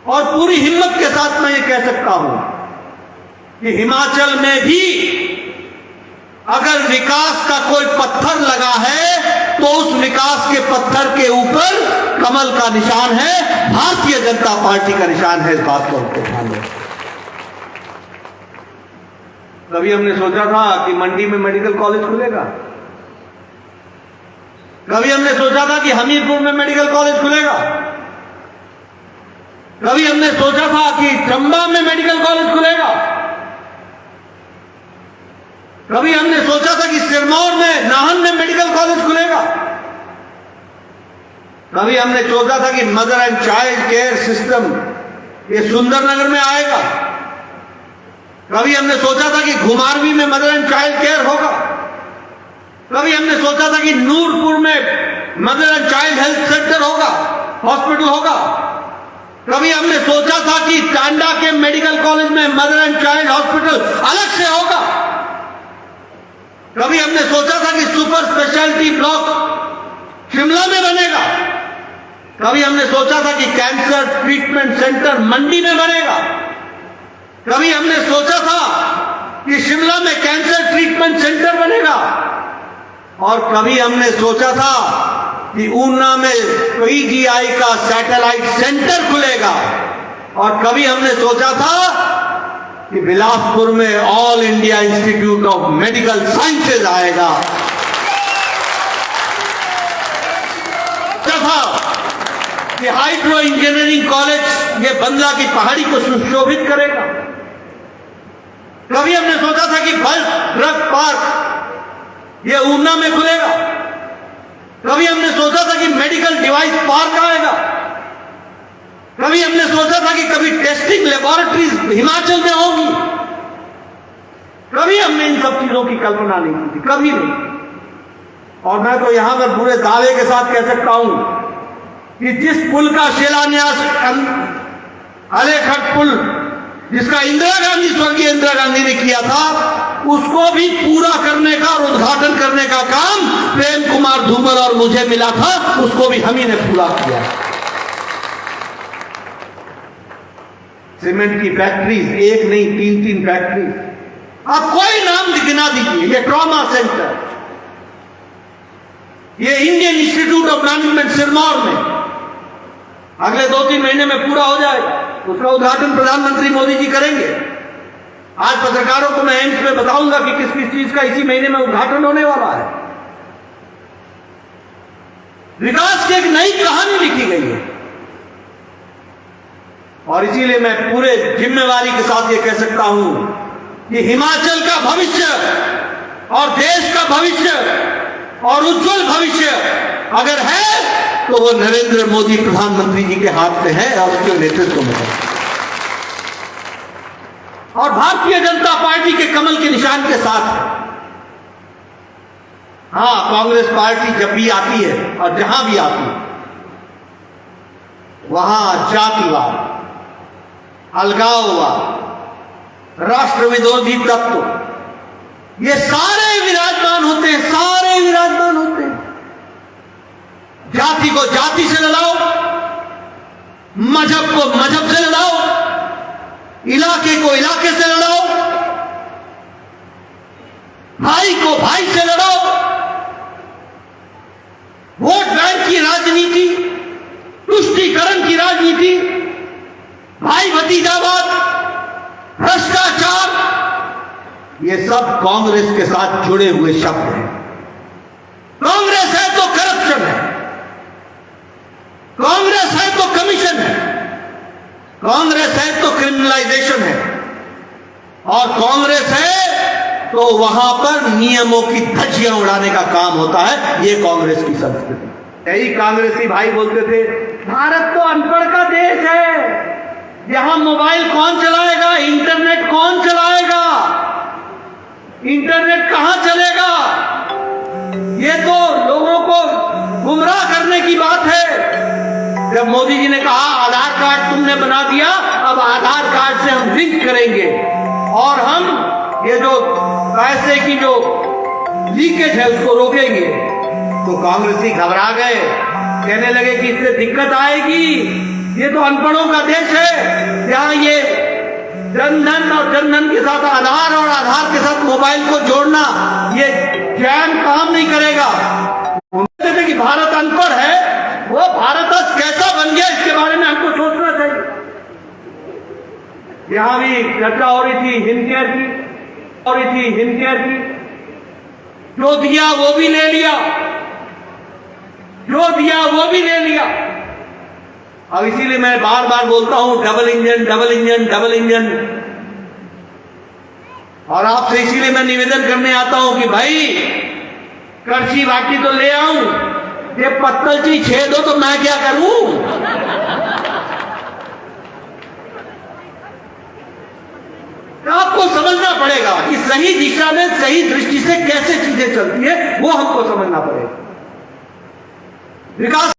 और पूरी हिम्मत के साथ मैं ये कह सकता हूं कि हिमाचल में भी अगर विकास का कोई पत्थर लगा है तो उस विकास के पत्थर के ऊपर कमल का निशान है, भारतीय जनता पार्टी का निशान है। इस बात को हमको ध्यान रखना। कभी हमने सोचा था कि मंडी में मेडिकल कॉलेज खुलेगा, कभी हमने सोचा था कि हमीरपुर में मेडिकल कॉलेज खुलेगा, कभी हमने सोचा था कि चंबा में मेडिकल कॉलेज खुलेगा, कभी हमने सोचा था कि सिरमौर में, नाहन में मेडिकल कॉलेज खुलेगा, कभी हमने सोचा था कि mother and child care system ये सुंदरनगर में आएगा, कभी हमने सोचा था कि घुमारवी में मदर एंड चाइल्ड केयर होगा, कभी हमने सोचा था कि नूरपुर में mother and child health centre होगा, हॉस्पिटल होगा, कभी हमने सोचा था कि टांडा के मेडिकल कॉलेज में मदर एंड चाइल्ड हॉस्पिटल अलग से होगा, कभी हमने सोचा था कि सुपर स्पेशलिटी ब्लॉक शिमला में बनेगा, कभी हमने सोचा था कि कैंसर ट्रीटमेंट सेंटर मंडी में बनेगा, कभी हमने सोचा था कि शिमला में कैंसर ट्रीटमेंट सेंटर बनेगा, और कभी हमने सोचा था कि ऊना में पीजीआई का सैटेलाइट सेंटर खुलेगा, और कभी हमने सोचा था कि बिलासपुर में all India institute of medical sciences आएगा। था कि हाइड्रो इंजीनियरिंग कॉलेज ये बंदला की पहाड़ी को सुशोभित करेगा, कभी हमने सोचा था कि बल्क ड्रग पार्क ये ऊना में खुलेगा, कभी हमने सोचा था कि मेडिकल डिवाइस पार्क आएगा, कभी हमने सोचा था कि कभी टेस्टिंग लेबोरेटरीज हिमाचल में होगी, कभी हमने इन सब चीजों की कल्पना नहीं की थी, कभी नहीं। और मैं तो यहां पर पूरे दावे के साथ कह सकता हूं कि जिस पुल का शिलान्यास अलेखट पुल जिसका इंदिरा गांधी, स्वर्गीय इंदिरा गांधी ने किया था, उसको भी पूरा करने का और उद्घाटन करने का काम प्रेम कुमार धूमल और मुझे मिला था, उसको भी हम ही ने पूरा किया। सीमेंट की फैक्ट्रीज, एक नहीं 3-3 फैक्ट्रीज, आप कोई नाम गिना दीजिए। ये ट्रॉमा सेंटर, ये Indian institute of management Sirmaur में अगले 2-3 महीने में पूरा हो जाएगा, उसका उद्घाटन प्रधानमंत्री मोदी जी करेंगे। आज पत्रकारों को मैं एम्स में बताऊंगा कि किस किस चीज का इसी महीने में उद्घाटन होने वाला है। विकास की एक नई कहानी लिखी गई है, और इसीलिए मैं पूरे जिम्मेवारी के साथ ये कह सकता हूं कि हिमाचल का भविष्य और देश का भविष्य और उज्जवल भविष्य अगर है तो वो नरेंद्र मोदी प्रधानमंत्री जी के हाथ में है और उसके नेतृत्व में है, और भारतीय जनता पार्टी के कमल के निशान के साथ है। हां, कांग्रेस पार्टी जब भी आती है और जहां भी आती है वहां जातिवाद, अलगाववाद, राष्ट्र विरोधी तत्व ये सारे विराजमान होते हैं, सारे विराजमान होते हैं। जाति को जाति से लड़ाओ, मजहब को मजहब से लड़ाओ, इलाके को इलाके से लड़ाओ, भाई को भाई से लड़ाओ, वोट बैंक की राजनीति, तुष्टीकरण की राजनीति, भाई भतीजावाद, भ्रष्टाचार, ये सब कांग्रेस के साथ जुड़े हुए शब्द हैं। कांग्रेस है तो करप्शन है, कांग्रेस है तो कमीशन है, कांग्रेस है तो क्रिमिनलाइजेशन है, और कांग्रेस है तो वहां पर नियमों की धज्जियां उड़ाने का काम होता है। ये कांग्रेस की संस्कृति। यही कांग्रेसी भाई बोलते थे भारत तो अनपढ़ का देश है, यहां मोबाइल कौन चलाएगा, इंटरनेट कौन चलाएगा, इंटरनेट कहां चलेगा, ये तो लोगों को गुमराह करने की बात है। जब मोदी जी ने कहा आधार कार्ड तुमने बना दिया, अब आधार कार्ड से हम लिंक करेंगे और हम ये जो पैसे की जो लीकेज है उसको रोकेंगे, तो कांग्रेसी घबरा गए, कहने लगे कि इससे दिक्कत आएगी, ये तो अनपढ़ों का देश है, जहां ये जनधन और जनधन के साथ आधार और आधार के साथ मोबाइल को जोड़ना, ये जैम काम नहीं करेगा। कहते थे कि भारत अनपढ़ है, वो भारत आज कैसा बन गया इसके बारे में हमको सोचना चाहिए। यहां भी चर्चा हो रही थी हिंद केयर की, जो दिया वो भी ले लिया, अब इसीलिए मैं बार बार बोलता हूं डबल इंजन। और आपसे इसीलिए मैं निवेदन करने आता हूं कि भाई करछी बाटी तो ले आऊं, ये पत्तल ची छेद हो तो मैं क्या करूं। तो आपको समझना पड़ेगा कि सही दिशा में सही दृष्टि से कैसे चीजें चलती है, वो हमको समझना पड़ेगा। विकास